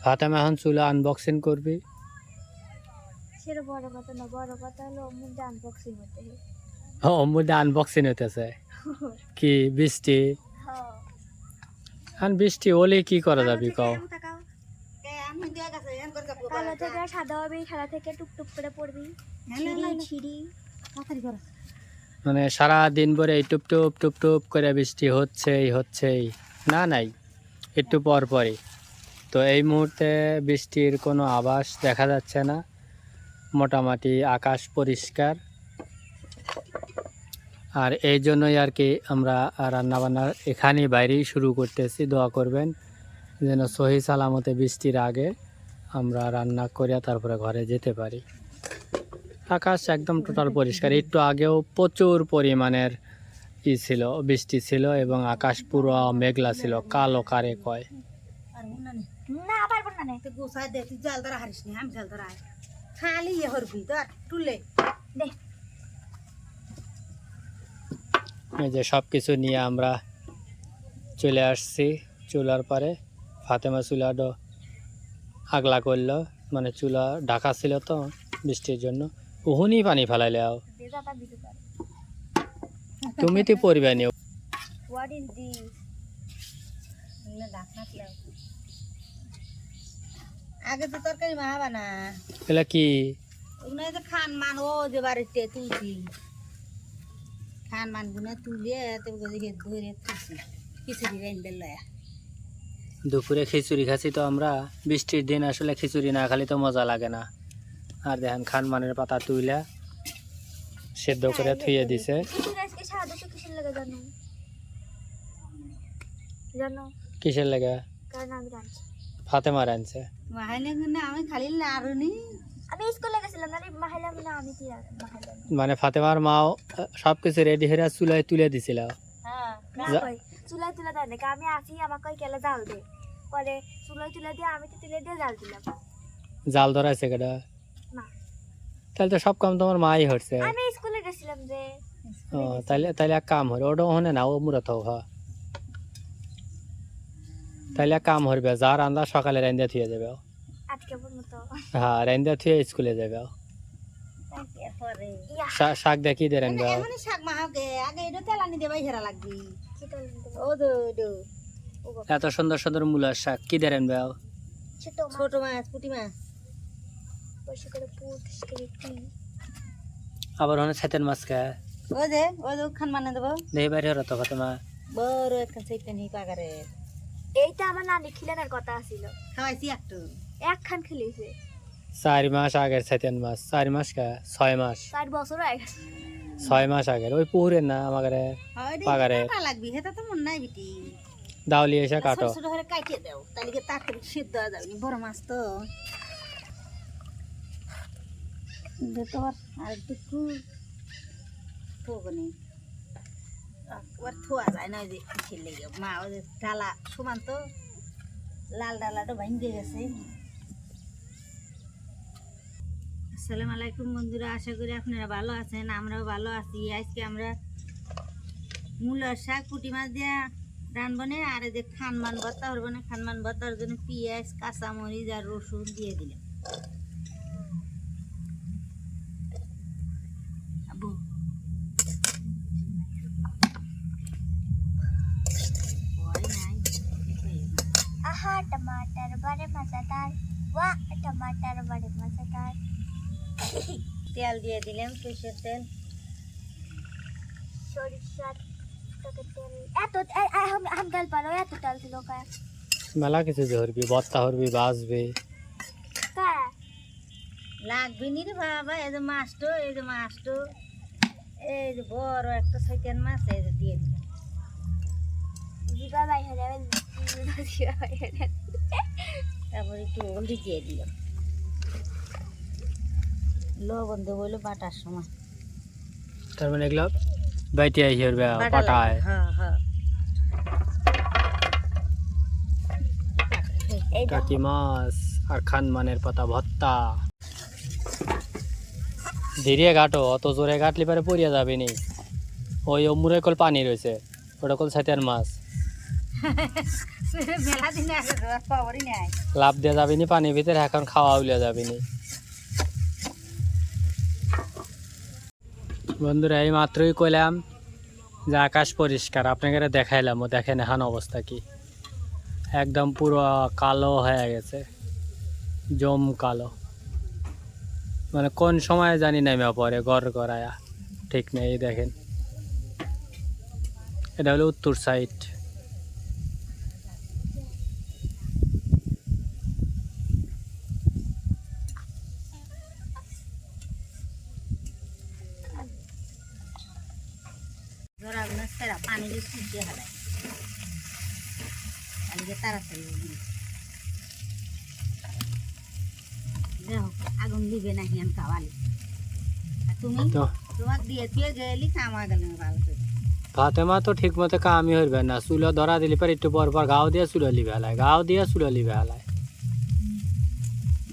ফাতেমা এখন চুলা আনবক্সিং করবি। সেটা বড় কথা না, বড় কথা হলো মুদ্রা আনবক্সিং হতে। ও মধ্যে আনবক্সিং হইতেছে কি বৃষ্টি এখন বৃষ্টি হলে কি করা যাবে কও? কালো থেকে সাদা হবে, খেলা থেকে টুকটুক করে পড়বি, ছিড়ি মানে সারা দিন ভরে এই টুপ টুপ টুপ টুপ করে বৃষ্টি হচ্ছেই না নাই একটু পর পরই। তো এই মুহূর্তে বৃষ্টির কোনো আভাস দেখা যাচ্ছে না, মোটামুটি আকাশ পরিষ্কার। আর এই জন্যই আর কি আমরা রান্নাবান্না এখানেই বাইরেই শুরু করতেছি। দোয়া করবেন যেন সহি সালামতে বৃষ্টির আগে আমরা রান্না করিয়া তারপরে ঘরে যেতে পারি। আকাশ একদম টোটাল পরিষ্কার। একটু আগেও প্রচুর পরিমাণের ছিল, বৃষ্টি ছিল এবং আকাশ পুরো মেঘলা ছিল, কালো কারে কয়। না পারবো না নে গোসাই দে, তুই জাল ধরা হারিস নি, আমি জাল ধরা খালি ইয়ে হরবি তো তুলে দে। এই যে সব কিছু নিয়ে আমরা চলে আসছি চুলার পারে। ফাতেমা চুলাটা আগলা করলো, মানে চুলা ঢাকা ছিল তো বৃষ্টির জন্য। উহুনি পানি ফেলাইলে তুমি তো পড়বে নি। What is this? আগে তো তরকারি মা বানা এগুলা কি? ওগুলো তো খান মান ও যে বাড়িতে তুলছি, খান মান গুনে তুলে ধরে তুলছি খিচুড়ি রাইন্দে লয়া। দুপুরে খিচুড়ি খাচ্ছি তো আমরা। বৃষ্টির দিন আসলে খিচুড়ি না খালি তো মজা লাগে না। আর দেখেন খান মানের পাতা তুইলা সেদ্ধ করে থুয়ে দিছে। আজকে সাদা তো কিসের লাগে জানো? জানো কিসের লাগে? কারণ আমি রাঁধছি। ফাতেমা রাঁধছে। মাহাইলে গুনে আমি খালি নাড়ুনি। আমি স্কুলে গেছিলাম না, মাহাইলাম না, আমি কি মাহাইলাম মানে ফাতেমার মাও সবকিছু রেডি হয়ে চুলায় তুলে দিছিল। হ্যাঁ চুলায় তুলে দেয় নাকি? আমি আসি আমাকে ওই কেলে জাল দে, পরে চুলায় তুলে দিয়ে আমি তো তুলে দিয়ে জাল দিলাম। জাল ধরাইছে কেডা? না তাহলে তো সব কাম তোমার মাই হচ্ছে। আমি স্কুলে গেছিলাম যে। ও তাহলে এক কাম হরে ওটা ওখানে না, ও মুরত তাহলে এক কাম হরবে, যা রান্দা সকালে রান্দা থুয়ে যাবে। আজকে পর্যন্ত হ্যাঁ রান্দা থুয়ে স্কুলে যাবে। শাক দেখি দে রান্দা। এমনি শাক মাহাকে আগে এটা তেলানি দেবাই হেরা লাগবি। ও দো এত সুন্দর সুন্দর মূলার শাক কি দে রান্দা? ছোট মাছ পুঁটি মাছ বসে করে পুট করে কি আবার ওখানে ছাতের মাছ খায়। ও যে খান মানে দেবো দেখি বাইরে হলো তো ফাতেমা। বড় একটা চাইতেন হি পাগারে। এইটা আমার নানি খিলানোর কথা ছিল, খাওয়াইছি একটু একখান খেলেছে 4 মাস আগের ছাতের মাছ। 4 মাস কা 6 মাস, 4 বছর হয়ে গেছে। 6 মাস আগের। ওই পুকুরের না আমাদের পাগারে লাগবি, হেটা তো মন নাই বিটি। দাওলি এসে কাটো। ছোট করে কাটিয়ে দাও, তাহলে তাড়াতাড়ি সিদ্ধ হয়ে যাবে। বড় মাছ তো আর একটু থোবনি একবার থোয়া যায় না, ওই যে কিসের লেগে মা ওই যে ডালা সমান তো লাল ডালাটা ভাঙে গেছে। আসসালামু আলাইকুম বন্ধুরা, আশা করি আপনারা ভালো আছেন, আমরাও ভালো আছি। আজকে আমরা মূলার শাক পুঁটি মাছ দিয়ে রানবনে। আর এই যে খানমান ভর্তা করবো না, খানমান ভর্তার জন্য পেঁয়াজ কাঁচামরিচ আর রসুন দিয়ে দিলাম। आहा टमाटर बड़े मजेदार, वाह टमाटर बड़े मजेदार। তেল দিয়ে দিলাম, সরষের তেল। সরিষার তেল এত আম তেল পালো, এত তেল দিল কা? মেলা কিছু ধরবি, ভর্তা হরবি, বাজবি। কা লাগবে নি রে বাবা। এই যে মাছটো, এই যে মাছটো, এই যে বড় একটা সাইকেল মাছ, এই যে দিয়ে দিলাম। জিবা ভাই হলে জিবা ভাই হলে তারপর একটু হলদি দিয়ে দিলাম। লবণ দেবো হইলো বাটার সময়। তার মানে এগুলো বাইতে আইসে পাটায়। হ্যাঁ হ্যাঁ কাকি মাছ আর খান মানের পাতা ভর্তা। ধীরে ঘাটো, অত জোরে ঘাটলে পারে পড়িয়া যাবে নি। ওই মুরে কল পানি রয়েছে, ওটা কল ছাতের মাছ। মেলা দিনে আগে রস পাওয়ারই নাই। লাভ দেওয়া যাবে নি পানির ভিতরে, এখন খাওয়া উলিয়া যাবে নি। বন্ধুরা এই মাত্রই কইলাম যে আকাশ পরিষ্কার, আপনাকে দেখাইলাম, ও দেখেন এখন অবস্থা কি, একদম পুরো কালো হয়ে গেছে, জম কালো, মানে কোন সময় জানি নেমে পড়ে গড় গড়ায়া, ঠিক নেই। এই দেখেন এটা হলো উত্তর সাইড। ধরা গুলো সেরা পানি দিয়ে শুকিয়ে হারায় আজকে তাড়াতাড়ি দেখো আগুন দিবে নাকি আমি খাওয়ালি। আর তুমি তো তোমার দিয়ে দিয়ে গেলি কামা গেল ভালো করে। ফাতেমা তো ঠিক মতো কামই হইবে না, চুলো ধরা দিলি পর একটু পর পর গাও দিয়ে চুলালি বেলায়, গাও দিয়ে চুলালি বেলায়।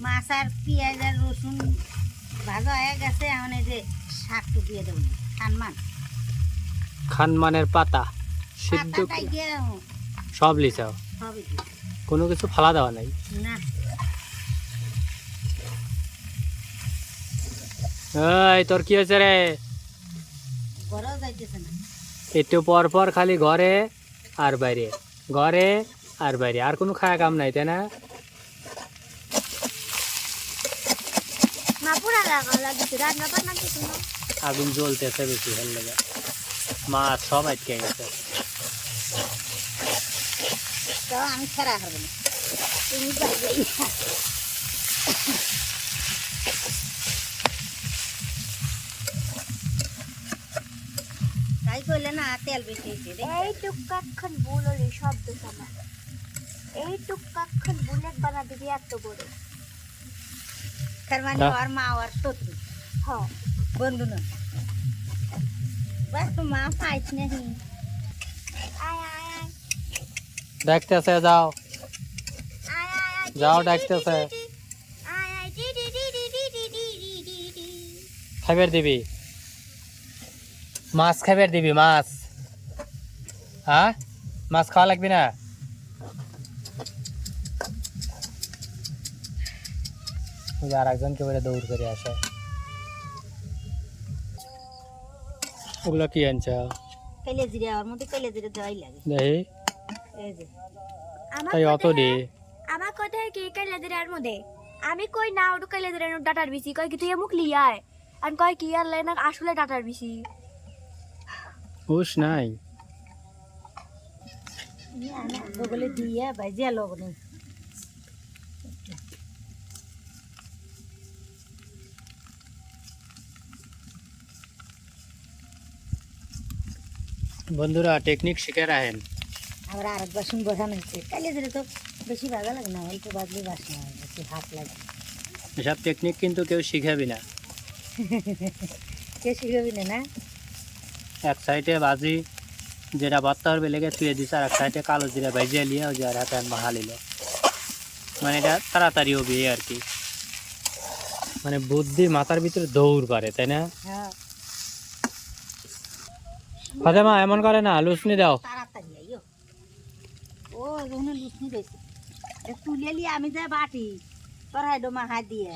মাছ আর পেঁয়াজ আর রসুন ভাজা হয়ে গেছে, এখন এই যে শাকটু দিয়ে দেবো খানমান খানমানের পাতা সিদ্ধ পাতাটাই করে দিয়ে সব লিচাও, হবে কি কোনো কিছু ফালা দেওয়া নাই। না। এই তোর কি হয়েছে রে? ঘরেও যাইতেছে না। একটু পর পর খালি ঘরে আর বাইরে, ঘরে আর বাইরে, আর কোনো খায়া কাম নাই, তাই না? না পুরা লাগা লাগিছে, রান্না বান্না কিছু না। আগুন জ্বলতেছে বেশি, ভালো লাগে, মাছ সব আটকে গেছে। তো আমি ছাড়া হবে না, তুমি যাই তাই করলে না তেল বেশি হয়েছে রে। এইটুক কাক্ষণ ভুল হলে শব্দ সমান, এইটুক কাক্ষণ বুলেট বানা দিবি এত বড়। তার মানে হ্যাঁ। ওর মা ওর শত্রু হ্যাঁ বন্ধু না, বাস তো মা পাইছ নাহি। আয় আয় আয় ডাকতেছে, যাও আয় আয় আয় যাও, ডাকতেছে, আয় আয় টি টি টি টি টি টি টি টি টি। খাবার দিবি, মাছ খাবার দিবি, মাছ, হ্যাঁ মাছ খাওয়া লাগবে না? ওই আর একজনকে বলে দৌড় করে আসে। ওগুলো কি আনছে কেলে জিরে ওর মধ্যে কেলে জিরে দেওয়াই লাগে। দেখি, এই যে আমার তাই অত দি আমার কথা কি কাইলাদের মধ্যে আমি কই না ওটা কাইলাদের ডাটার বিসি কই কি তুই মুখ লিয়ায় আর কই কি আর লাইনা আসলে ডাটার বিসি। হুশ নাই। বগলে দিয়ে ভাইজে লোক নেই। বন্ধুরা টেকনিক শিখে রাখেন। আবার আরেকবার শুন বসানো হচ্ছে কাইলে জিরে তো বেশি ভাজা লাগে না, অল্প বাজলে বাসনা হয়, বেশি হাত লাগে। এসব টেকনিক কিন্তু কেউ শিখাবি না, কে শিখাবি না না। এক সাইডে বাজি যেটা বাত্তা হবে লেগে থুয়ে দিছে, আর এক সাইডে কালো জিরা ভাইজিয়া লিয়ে ওই যে আর হাতে মাহালিল, মানে এটা তাড়াতাড়ি হবে এই আর কি, মানে বুদ্ধি মাথার ভিতরে দৌড় পারে, তাই না? হ্যাঁ ফাতেমা এমন করে না, লুসনি দাও। তাড়াতাড়ি আইও। ও ওখানে লুচনি রয়েছে, তুলে নিয়ে আমি যাই বাটি তোর হাইডো মা হাত দিয়ে।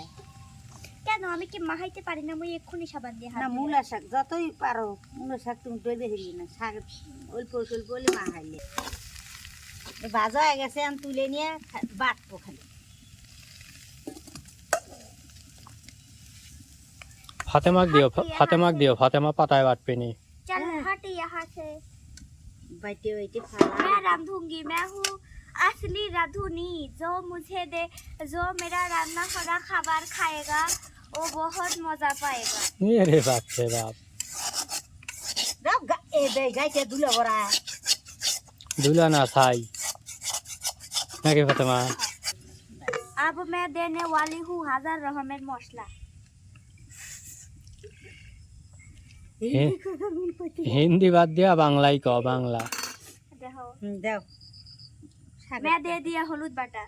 কেন আমি কি মাহাইতে পারি না? মই এক্ষুনি সাবান দিয়ে হাত না দিলাম। মূলা শাক যতই পারো, মূলা শাক তুমি ডইবে হেরি না, শাক অল্প অল্প বলে মা খাইলে ভাজা হয়ে গেছে, আমি তুলে নিয়ে বাটবো খালি। ফাতেমাক দিও, ফাতেমাক দিও, ফাতেমা পাতায় বাটবে নি। चल हट यहाँ से। বাইটে বাইটে ফালা मैं रांधूंगी, मैं हूँ असली रांधुनी। जो मुझे दे, जो मेरा रान्ना करा खाबार खाएगा वो बहुत मजा पाएगा। রে বাপ রে বাপ, দাও এ দে গাইতে দুলে বড়া। দুলা না ছাই নাকি ফাতেমা? अब मैं देने वाली हूँ 1000 रहमेर मसला। হিন্দি বাদ দিয়া বাংলাই ক, বাংলা। देखो দাও मैं दे दिया हलुद बाटा।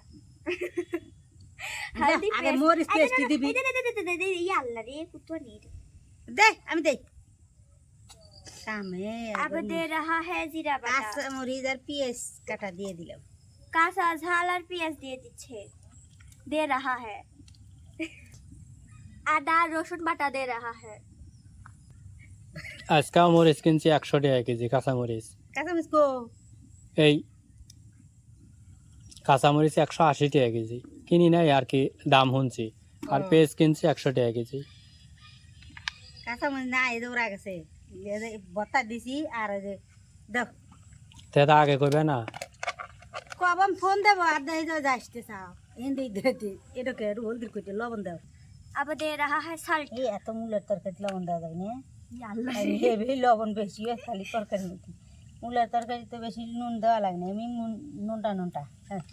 हल्दी আগে पेस्ट। মরিচ পেস্ট দিবি। दे ये अल्लाह रे कुत्तो नहीं। দে আমি দেই কামে अब दे रहा है जीरा बाटा। কাঁচা মরিচ আর পেঁয়াজ কাটা দিয়ে দিলাম। কাঁচা ঝাল আর পেঁয়াজ দিয়ে দিচ্ছে, दे रहा है। আদা রসুন বাটা दे रहा है। আজকে মরিচ কিনছি 100 টাকা কেজি কাঁচামরিচ। কাঁচামরিচ কো এই কাঁচামরিচ 180 টাকা কেজি, কিনি নাই আর কি, দাম শুনছি। আর পেঁয়াজ কিনছি 100 টাকা কেজি। কাঁচামরিচ না এই যে ওরা গেছে বত্তা দিছি আর ওই যে দেখ তা আগে করবে না? কখন ফোন দেবো আর দেয় যে আসতে চাও হিন্দি দিতে এটাকে হলদির কইতে লবণ দাও। अब दे रहा है सल्ट। এই এত মূলের তরকারি লবণ দেওয়া যাবে না, या अल्लाह। হেভি লবণ বেশি হয় খালি তরকারি মধ্যে। মূলের তরকারিতে বেশি নুন দেওয়া লাগে না, এমনি নুনটা নুনটা। হ্যাঁ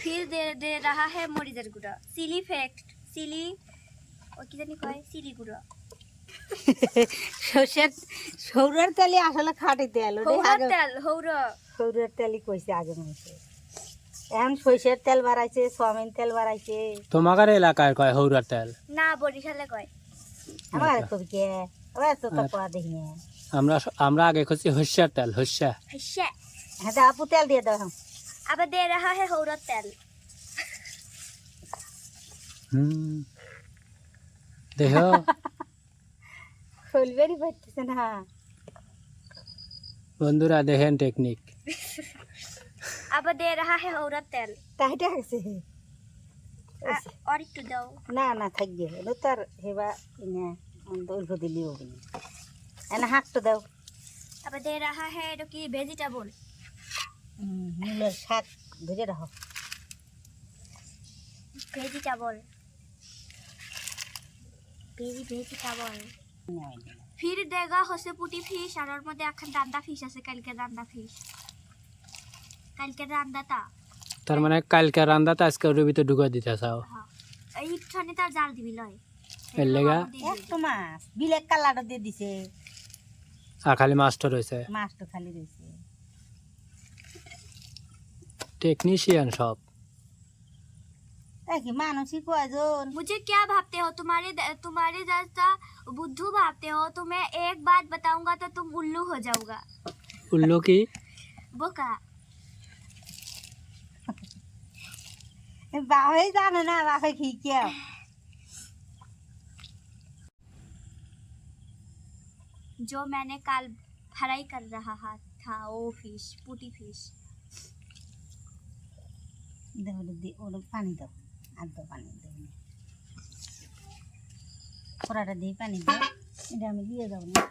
फिर दे रहा है मरीचर गुड़ा, चिली फैक्ट, चिली और কি জানি কয় চিলি গুঁড়ো। সৌরের তেলে আসলে খাটি তেল হৌরার তেল, হৌরা। সৌরের তেলই কইছে আগে মানুষে, এখন সরিষার তেল বাড়াইছে, সয়াবিন তেল বাড়াইছে। তোমাদের এলাকায় কয় হৌরার তেল, না বরিশালে কয়। আমার তো কে ওরা তো পড়া দেখি না। আমরা আমরা আগে খুঁজছি হস্যার তেল, হস্যা। হ্যাঁ, হ্যাঁ আপু তেল দিয়ে দাও। अब दे रहा है हौरत तेल। দেখো ফুলবেরি পাইতেছে না বন্ধুরা, দেখেন টেকনিক। अब दे रहा है हौरत तेल। তাইটা আছে और একটু দাও। না না থাকবে তার হেবা ইনা দৈর্ঘ দিলিও বলি এনা হাঁকটা দাও। अब दे रहा है এটা কি ভেজিটেবল, মূলের শাক ধরে রাখো। Vegetable, vegetable. फिर देगा হচ্ছে পুটি ফিশ আর ওর মধ্যে এখন রান্দা ফিশ আছে, কালকে রান্দা ফিশ, কালকে রান্দাটা। তার মানে কালকে রান্দাটা আজকে ওর ভিতরে ঢুকা দিতে চাও? হ্যাঁ, এই ঠানে তার জাল দিবি লয় এর লেগা একটু মাছ বিলেক কালারটা দিয়ে দিছে, আর খালি মাছটা রয়েছে। মাছ তো খালি রয়েছে। টেকনিশিয়ান সব। তাই কি মানুষই কয়জন। मुझे क्या भापते हो, तुम्हारे जैसा बुद्धू भापते हो। तुम्हें एक बात बताऊंगा तो तुम उल्लू हो जाओगा। উল্লু কি? बोका। বাবাই জানে না বাপে কি কেউ। जो मैंने कल फ्राई कर रहा था वो फिश, पुटी फिश। দাও ওটা পানি দাও, আর দাও পানি দাও, পোড়াটা দিয়ে পানি দাও, এটা আমি দিয়ে যাবো না।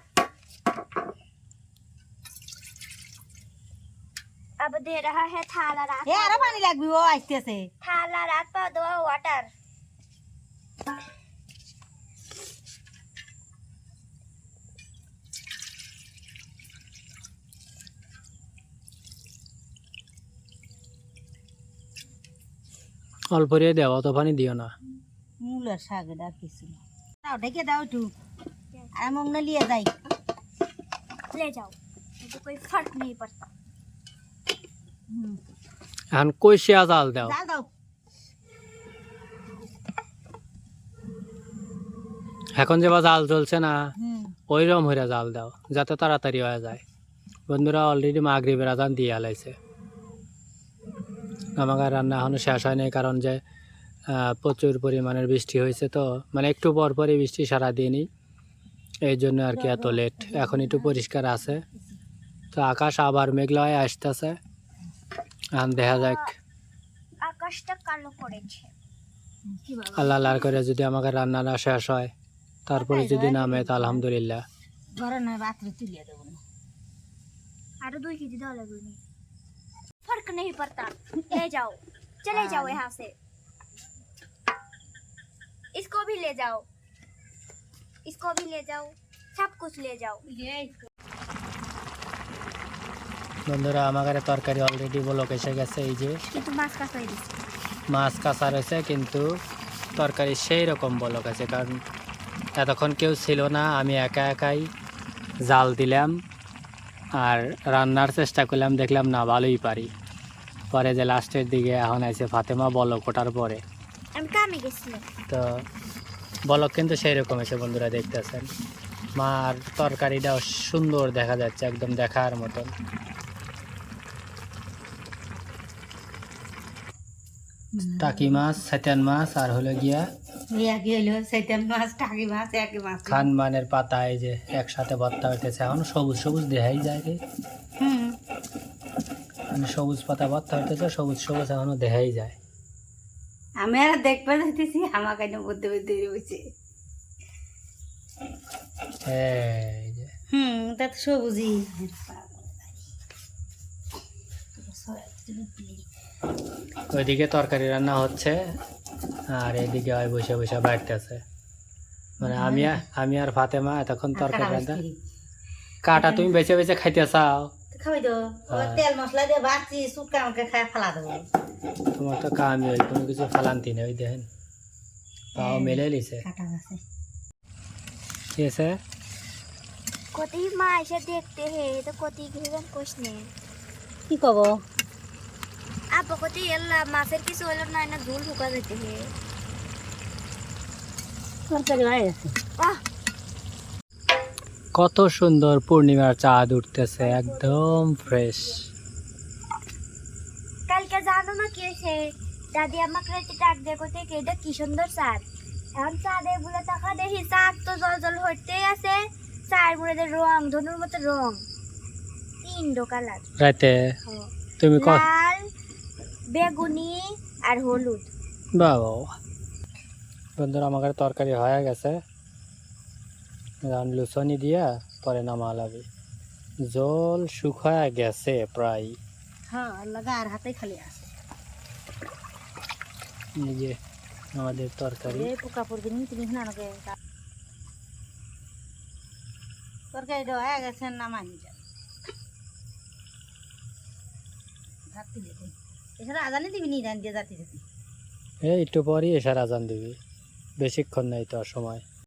अब दे रहा है थाला रात, এ আরো পানি লাগবে, ও আসতেছে। थाला रात पर दो वाटर। অল্প দিয়ে দেওয়া, অত পানি দিও না। মূলের শাক এটা আর কিছু না। দাও ঢেকে দাও একটু, আর মনে লিয়ে যাই। ले जाओ, मुझे कोई फर्क नहीं पड़ता। এখন কইসিয়া জাল দাও। দাও দাও এখন যে বা জাল চলছে না, হুম ওইরকম হইরা জাল দাও যাতে তাড়াতাড়ি হয়ে যায়। বন্ধুরা অলরেডি মাগরিবের আজান দিয়ে আলাইছে। আমাকে রান্না এখনো শেষ হয়নি, কারণ যে প্রচুর পরিমাণের বৃষ্টি হয়েছে, তো মানে একটু পর পরই বৃষ্টি সারাদিনই, এই জন্য আর কি এত লেট। এখন একটু পরিষ্কার আছে, তো আকাশ আবার মেঘলা হয়ে আসতেছে। এখন দেখা যাক আকাশটা কালো করেছে। আল্লাহ আল্লাহ করে যদি আমাকে রান্নাটা শেষ হয়, তারপরে যদি নামে তো আলহামদুলিল্লাহ। ঘরে নয় রাত্রে তুলিয়ে দেবো না। आरो 2 केजी दाल लगनी, फर्क नहीं पड़ता। ले जाओ, चले जाओ यहाँ से। इसको भी ले जाओ, इसको भी ले जाओ, सब कुछ ले जाओ। বন্ধুরা আমাদের তরকারি অলরেডি বলক এসে গেছে। এই যে কিন্তু মাছ কাঁচা হয়ে গেছে, মাছ কাঁচা রয়েছে, কিন্তু তরকারি সেই রকম বলক আছে, কারণ এতক্ষণ কেউ ছিল না, আমি একা একাই জাল দিলাম আর রান্নার চেষ্টা করলাম, দেখলাম না ভালোই পারি। পরে যে লাস্টের দিকে এখন আছে ফাতেমা বলক ওঠার পরে, আমি কামে গেছিলাম, তো বলক কিন্তু সেই রকম এসে বন্ধুরা দেখতেছেন। মার তরকারিটাও সুন্দর দেখা যাচ্ছে, একদম দেখার মতন। টাকি মাছ, সাইতান মাছ, আর হলো গিয়া ওই একই হইলো শৈতান মাছ, টাকি মাছ, একই মাছ। খানমানের পাতা, এই যে একসাথে ভর্তা হইতেছে। এখন সবুজ সবুজ দেখাই যায় রে, হুম, মানে সবুজ পাতা ভর্তা হইতেছে, সবুজ সবুজ এখনো দেখাই যায়। আমি আর দেখতে যাইতেছি, আমার কাছে বুদ্ধি বুদ্ধি রয়েছে। এই যে তা তো সবুজই। ওইদিকে তরকারি রান্না হচ্ছে, আর এদিকে ওই বসে বসে বাড়তেছে। মানে আমি আর ফাতেমা এতক্ষণ তরকারি রান্না। কাটা তুমি বেছে বেছে খাইতে চাও? খাবি তো, তেল মশলা দিয়ে বাড়ছি, শুকা আমাকে খায় ফেলা দেবো। তোমার তো কামই, ওই কোনো কিছু ফালান্তি নেই। ওই দেখেন পাও মেলে লিছে। কাটা আছে। কি আছে? কতি মা এসে দেখতে হে তো কতি ঘিরেন কোশনে কি কব? আপা কতি এল্লা মাছের কিছু হলো না, না ঝুল ঢুকা যেতে হে। তরকারি হয়ে গেছে। আহ কত সুন্দর পূর্ণিমার চাঁদ উঠতেছে, একদম ফ্রেশ। কালকে জানো না কি হয়েছে, দাদি আমাকে রাতে ডাক দিয়ে কইতে কি এটা কি সুন্দর চাঁদ। এখন চাঁদের বলে টাকা দেখি চাঁদ তো জল জল হইতেই আছে, চায়ের মধ্যে রং ধনুর মতো রং, তিনটো কালার, রাতে তুমি লাল, বেগুনি আর হলুদ। বাবা বন্ধুরা, আমার তরকারি হয়ে গেছে, লুচনি দিয়া পরে নামালাবি। জল শুকায় গেছে প্রায়। হ্যাঁ, লাগা আর হাতে খালি আছে। এই যে আমাদের তরকারি। এই পোকা পড়বে নি, তুমি না নাকে তরকারিটা হয়ে গেছে, নামানি যাবে। ভাত তুলে দিন। এছাড়া আজানি দিবি নি, রান দিয়ে যাতে যেতে। এই একটু পরই এসার আজান দিবি, বেশিক্ষণ নাই তো আর সময়।